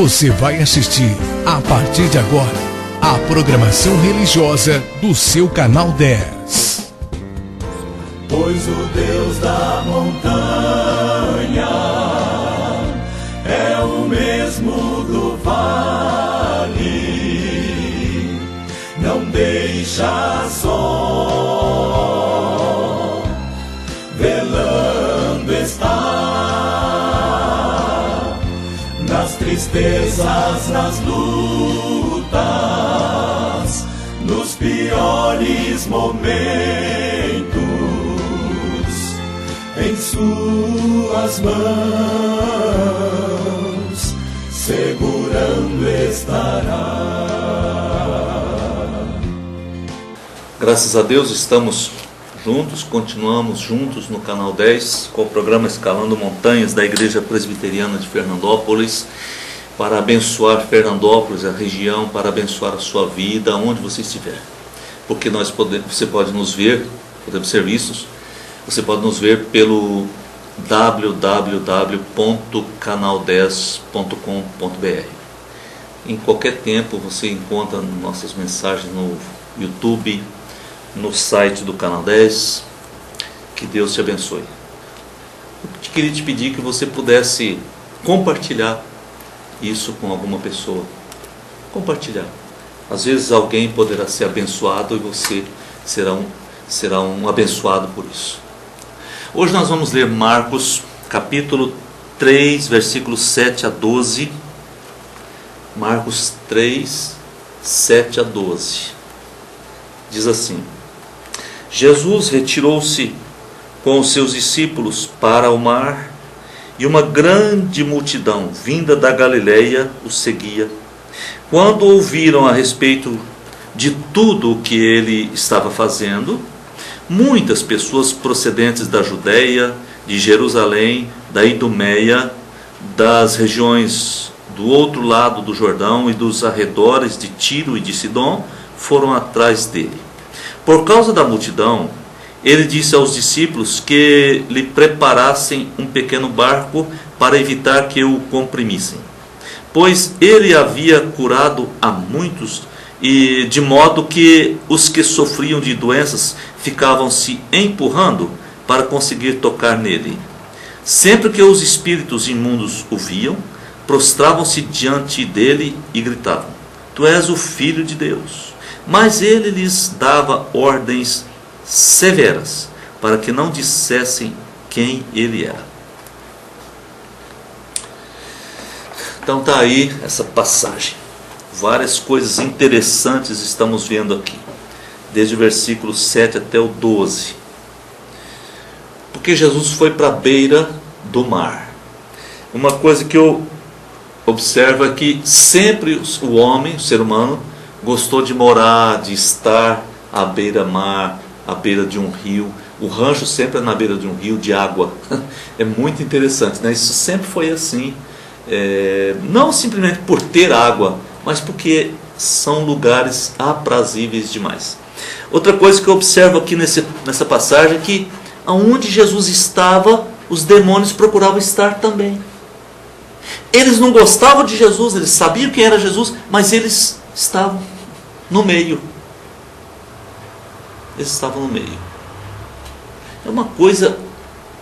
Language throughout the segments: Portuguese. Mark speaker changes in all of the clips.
Speaker 1: Você vai assistir, a partir de agora, a programação religiosa do seu canal 10.
Speaker 2: Pois o Deus da montanha é o mesmo do vale, não deixa só, velando está, nas tristezas, nas lutas, nos piores momentos, em suas mãos segurando estará.
Speaker 3: Graças a Deus estamos juntos, continuamos juntos no canal 10 com o programa Escalando Montanhas da Igreja Presbiteriana de Fernandópolis, para abençoar Fernandópolis, a região, para abençoar a sua vida, onde você estiver. Porque você pode nos ver, podemos ser vistos, você pode nos ver pelo www.canal10.com.br. Em qualquer tempo você encontra nossas mensagens no YouTube, no site do Canal 10. Que Deus te abençoe. Eu queria te pedir que você pudesse compartilhar isso com alguma pessoa. Compartilhar. Às vezes alguém poderá ser abençoado e você será um abençoado por isso. Hoje nós vamos ler Marcos capítulo 3, versículos 7 a 12. Marcos 3, 7 a 12. Diz assim: Jesus retirou-se com os seus discípulos para o mar, e uma grande multidão vinda da Galileia o seguia. Quando ouviram a respeito de tudo o que ele estava fazendo, muitas pessoas procedentes da Judeia, de Jerusalém, da Idumeia, das regiões do outro lado do Jordão e dos arredores de Tiro e de Sidom foram atrás dele. Por causa da multidão, ele disse aos discípulos que lhe preparassem um pequeno barco para evitar que o comprimissem, pois ele havia curado a muitos, e de modo que os que sofriam de doenças ficavam se empurrando para conseguir tocar nele. Sempre que os espíritos imundos o viam, prostravam-se diante dele e gritavam: Tu és o Filho de Deus. Mas ele lhes dava ordens severas para que não dissessem quem ele era. Então está aí essa passagem. Várias coisas interessantes estamos vendo aqui, desde o versículo 7 até o 12. Porque Jesus foi para a beira do mar. Uma coisa que eu observo é que sempre o homem, o ser humano, gostou de morar, de estar à beira-mar, à beira de um rio. O rancho sempre é na beira de um rio de água. É muito interessante, né? Isso sempre foi assim. Não simplesmente por ter água, mas porque são lugares aprazíveis demais. Outra coisa que eu observo aqui nessa passagem é que aonde Jesus estava, os demônios procuravam estar também. Eles não gostavam de Jesus, eles sabiam quem era Jesus, mas eles estavam no meio. Eles estavam no meio. É uma coisa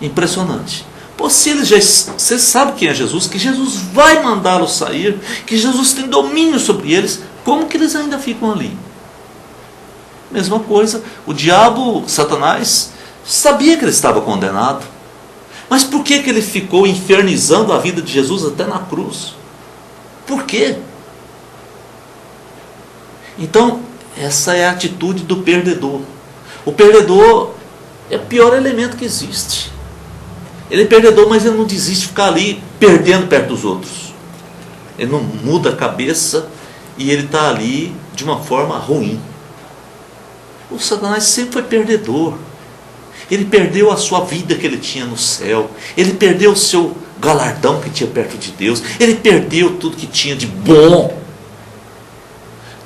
Speaker 3: impressionante. Pô, se você sabe quem é Jesus, que Jesus vai mandá-los sair, que Jesus tem domínio sobre eles, como que eles ainda ficam ali? Mesma coisa, o diabo, Satanás, sabia que ele estava condenado. Mas por que ele ficou infernizando a vida de Jesus até na cruz? Por quê? Então, essa é a atitude do perdedor. O perdedor é o pior elemento que existe. Ele é perdedor, mas ele não desiste de ficar ali perdendo perto dos outros. Ele não muda a cabeça e ele está ali de uma forma ruim. O Satanás sempre foi perdedor. Ele perdeu a sua vida que ele tinha no céu. Ele perdeu o seu galardão que tinha perto de Deus. Ele perdeu tudo que tinha de bom.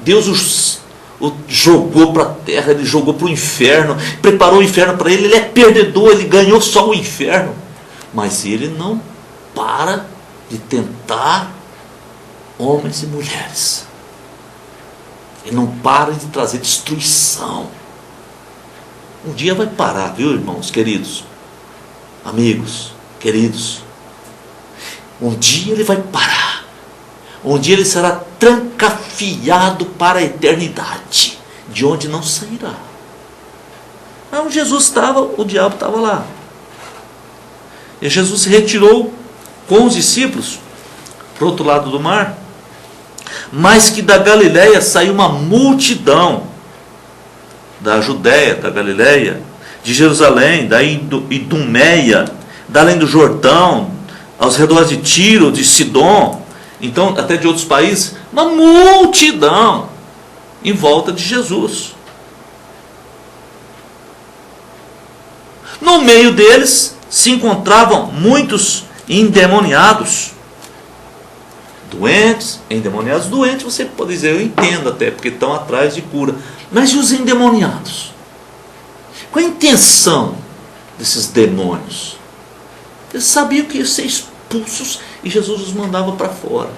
Speaker 3: Deus o jogou para a terra, ele jogou para o inferno, preparou o inferno para ele. Ele é perdedor, ele ganhou só o inferno. Mas ele não para de tentar homens e mulheres. Ele não para de trazer destruição. Um dia vai parar, viu, irmãos queridos? Amigos queridos. Um dia ele vai parar. Um dia ele será trancafiado para a eternidade, de onde não sairá. Onde Jesus estava, o diabo estava lá. E Jesus se retirou com os discípulos para o outro lado do mar. Mas que da Galiléia saiu uma multidão, da Judéia, da Galiléia, de Jerusalém, da Idumeia, da além do Jordão, aos redores de Tiro, de Sidom, então até de outros países, uma multidão em volta de Jesus. No meio deles se encontravam muitos endemoniados, doentes, endemoniados. Doentes, você pode dizer, eu entendo até, porque estão atrás de cura. Mas e os endemoniados? Qual a intenção desses demônios? Eles sabiam que iam ser expulsos e Jesus os mandava para fora.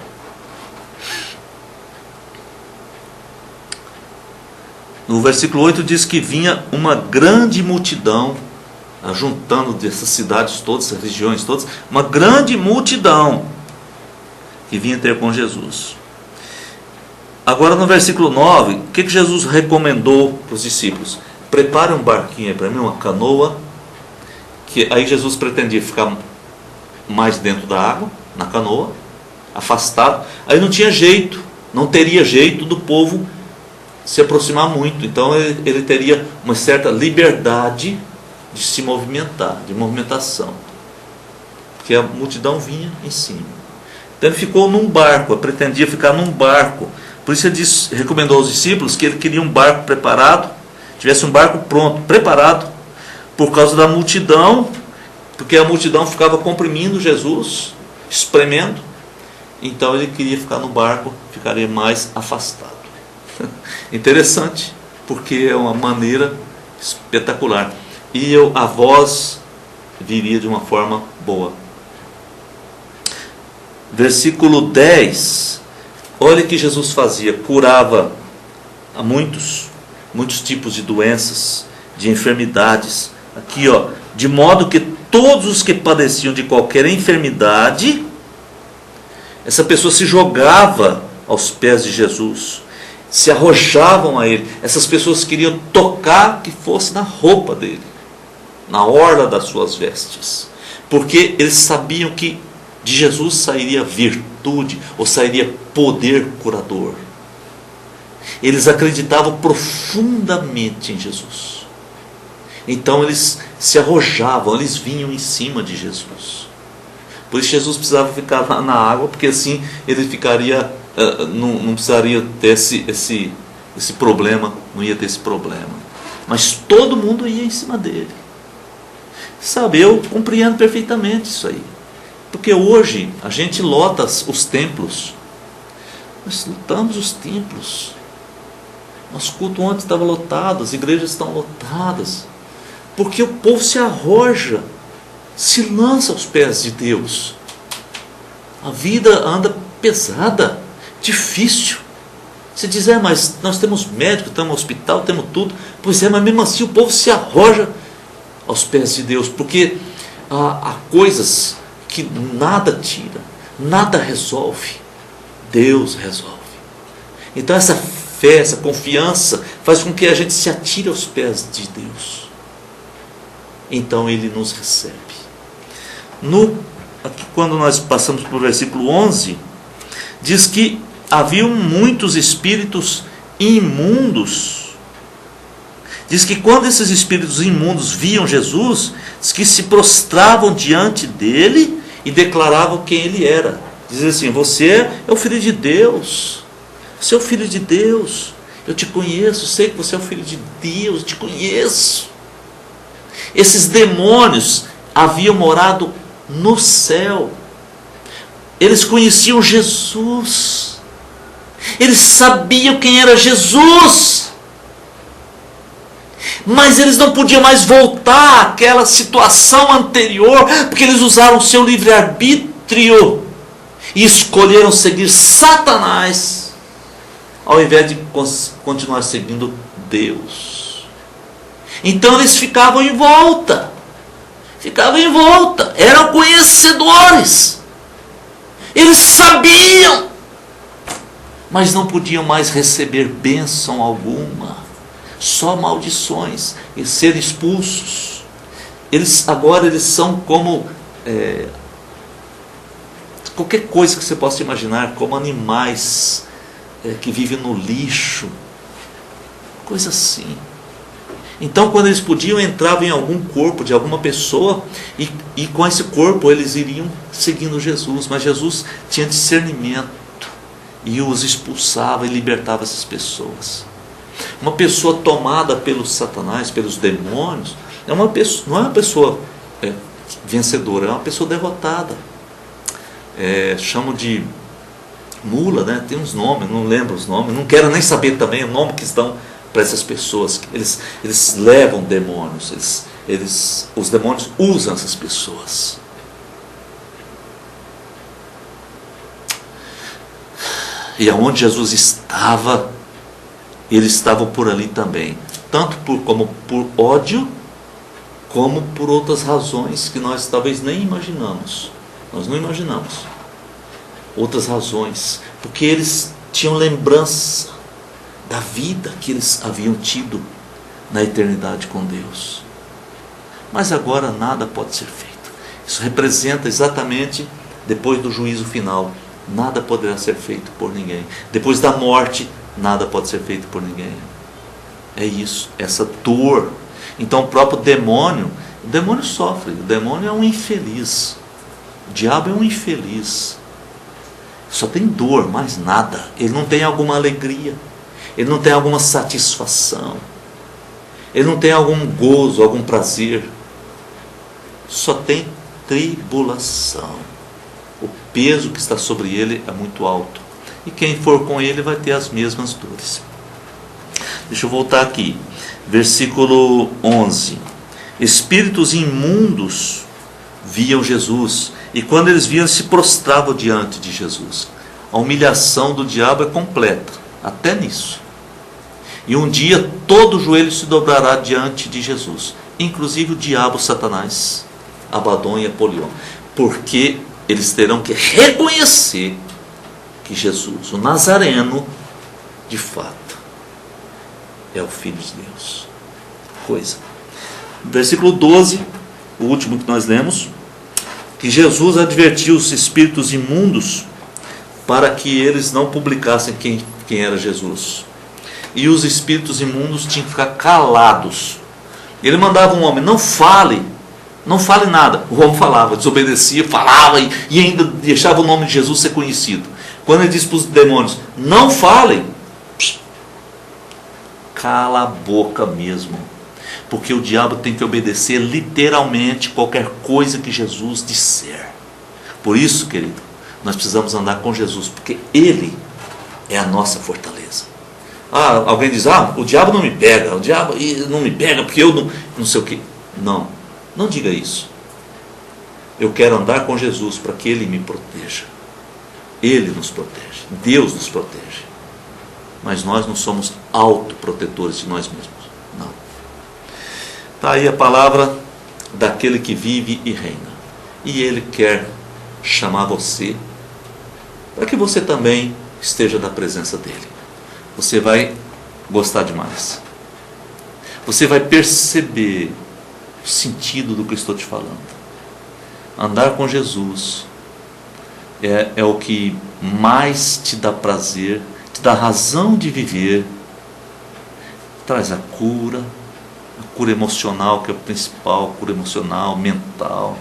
Speaker 3: No versículo 8 diz que vinha uma grande multidão, juntando dessas cidades todas, essas regiões todas, uma grande multidão que vinha ter com Jesus. Agora no versículo 9, o que Jesus recomendou para os discípulos? Prepare um barquinho aí para mim, uma canoa, que aí Jesus pretendia ficar mais dentro da água, na canoa, afastado. Aí não tinha jeito, não teria jeito do povo se aproximar muito. Então ele teria uma certa liberdade de se movimentar, de movimentação, porque a multidão vinha em cima. Então ele ficou num barco, pretendia ficar num barco. Por isso ele recomendou aos discípulos que ele queria um barco preparado, tivesse um barco pronto, preparado, por causa da multidão, porque a multidão ficava comprimindo Jesus, espremendo. Então ele queria ficar no barco, ficaria mais afastado. Interessante, porque é uma maneira espetacular. E a voz viria de uma forma boa. Versículo 10. Olha o que Jesus fazia. Curava a muitos tipos de doenças, de enfermidades. Aqui, de modo que todos os que padeciam de qualquer enfermidade, essa pessoa se jogava aos pés de Jesus, se arrojavam a ele. Essas pessoas queriam tocar que fosse na roupa dele, na orla das suas vestes, porque eles sabiam que de Jesus sairia virtude, ou sairia poder curador. Eles acreditavam profundamente em Jesus. Então eles se arrojavam, eles vinham em cima de Jesus. Por isso Jesus precisava ficar lá na água, porque assim ele ficaria, não precisaria ter esse problema, não ia ter esse problema. Mas todo mundo ia em cima dele. Sabe, eu compreendo perfeitamente isso aí. Porque hoje a gente lota os templos. Nós lotamos os templos. Nosso culto ontem estava lotado, as igrejas estão lotadas. Porque o povo se arroja, se lança aos pés de Deus. A vida anda pesada, difícil. Você diz, mas nós temos médico, temos hospital, temos tudo. Pois é, mas mesmo assim o povo se arroja aos pés de Deus. Porque há coisas que nada tira, nada resolve. Deus resolve. Então essa fé, essa confiança faz com que a gente se atire aos pés de Deus. Então Ele nos recebe. Aqui, quando nós passamos para o versículo 11, diz que haviam muitos espíritos imundos. Diz que quando esses espíritos imundos viam Jesus, diz que se prostravam diante dele e declaravam quem ele era. Diz assim, você é o Filho de Deus. Você é o Filho de Deus. Eu te conheço, sei que você é o Filho de Deus, eu te conheço. Esses demônios haviam morado no céu. Eles conheciam Jesus. Eles sabiam quem era Jesus. Mas eles não podiam mais voltar àquela situação anterior, porque eles usaram o seu livre-arbítrio. e escolheram seguir Satanás, ao invés de continuar seguindo Deus. Então eles ficavam em volta, eram conhecedores, eles sabiam, mas não podiam mais receber bênção alguma, só maldições e ser expulsos. Agora eles são como qualquer coisa que você possa imaginar, como animais que vivem no lixo, coisa assim. Então, quando eles podiam, entravam em algum corpo de alguma pessoa, e com esse corpo eles iriam seguindo Jesus. Mas Jesus tinha discernimento e os expulsava e libertava essas pessoas. Uma pessoa tomada pelo Satanás, pelos demônios, não é uma pessoa vencedora, é uma pessoa derrotada. Chamam de mula, né? Tem uns nomes, não lembro os nomes, não quero nem saber também o nome que estão para essas pessoas. Eles levam demônios, os demônios usam essas pessoas. E aonde Jesus estava, eles estavam por ali também, tanto como por ódio, como por outras razões que nós talvez nem imaginamos. Nós não imaginamos outras razões, porque eles tinham lembrança da vida que eles haviam tido na eternidade com Deus. Mas agora nada pode ser feito. Isso representa exatamente, depois do juízo final, nada poderá ser feito por ninguém. Depois da morte, nada pode ser feito por ninguém. É isso, essa dor. Então o próprio demônio, o demônio sofre, o demônio é um infeliz. O diabo é um infeliz. Só tem dor, mais nada. Ele não tem alguma alegria, ele não tem alguma satisfação, ele não tem algum gozo, algum prazer. Só tem tribulação. O peso que está sobre ele é muito alto, e quem for com ele vai ter as mesmas dores. Deixa eu voltar aqui, versículo 11. Espíritos imundos viam Jesus, e quando eles viam, se prostravam diante de Jesus. A humilhação do diabo é completa, até nisso. E um dia todo joelho se dobrará diante de Jesus, inclusive o diabo, Satanás, Abaddon e Apolion, porque eles terão que reconhecer que Jesus, o Nazareno, de fato é o Filho de Deus. Versículo 12, o último que nós lemos, que Jesus advertiu os espíritos imundos para que eles não publicassem quem era Jesus. E os espíritos imundos tinham que ficar calados. Ele mandava um homem, não fale nada. O homem falava, desobedecia, falava e ainda deixava o nome de Jesus ser conhecido. Quando ele disse para os demônios, não falem, cala a boca mesmo. Porque o diabo tem que obedecer literalmente qualquer coisa que Jesus disser. Por isso, querido, nós precisamos andar com Jesus, porque Ele é a nossa fortaleza. Alguém diz, o diabo não me pega, o diabo não me pega porque eu não sei o que. Não diga isso. Eu quero andar com Jesus para que Ele me proteja. Ele nos protege, Deus nos protege. Mas nós não somos autoprotetores de nós mesmos. Não. Está aí a palavra daquele que vive e reina. E Ele quer chamar você para que você também esteja na presença dEle. Você vai gostar demais. Você vai perceber o sentido do que eu estou te falando. Andar com Jesus é o que mais te dá prazer, te dá razão de viver, traz a cura emocional, que é o principal, cura emocional, mental.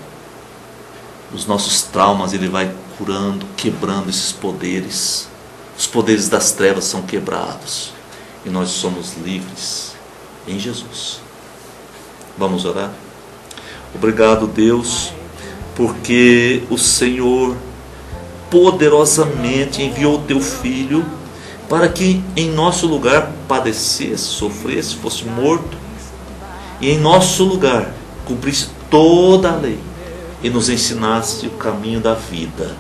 Speaker 3: Os nossos traumas Ele vai curando, quebrando esses poderes. Os poderes das trevas são quebrados e nós somos livres em Jesus. Vamos orar? Obrigado, Deus, porque o Senhor poderosamente enviou o Teu Filho para que em nosso lugar padecesse, sofresse, fosse morto, e em nosso lugar cumprisse toda a lei e nos ensinasse o caminho da vida.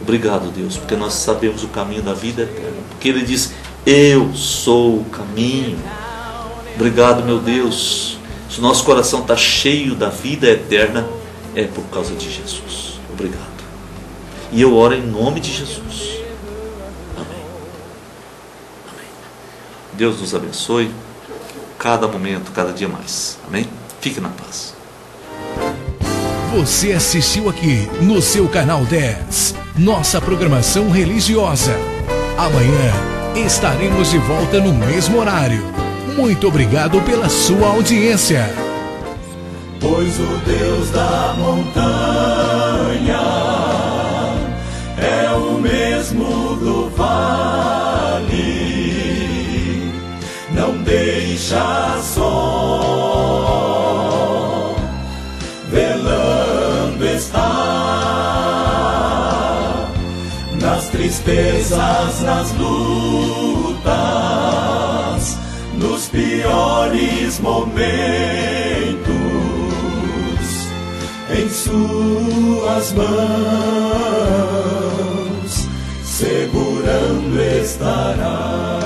Speaker 3: Obrigado, Deus, porque nós sabemos o caminho da vida eterna. Porque Ele diz: eu sou o caminho. Obrigado, meu Deus. Se o nosso coração está cheio da vida eterna, é por causa de Jesus. Obrigado. E eu oro em nome de Jesus. Amém. Amém. Deus nos abençoe cada momento, cada dia mais. Amém? Fique na paz.
Speaker 1: Você assistiu aqui no seu canal 10, nossa programação religiosa. Amanhã estaremos de volta no mesmo horário. Muito obrigado pela sua audiência.
Speaker 2: Pois o Deus da montanha é o mesmo do vale, não deixa só, velando está, nas tristezas, nas lutas, nos piores momentos, em suas mãos segurando estará.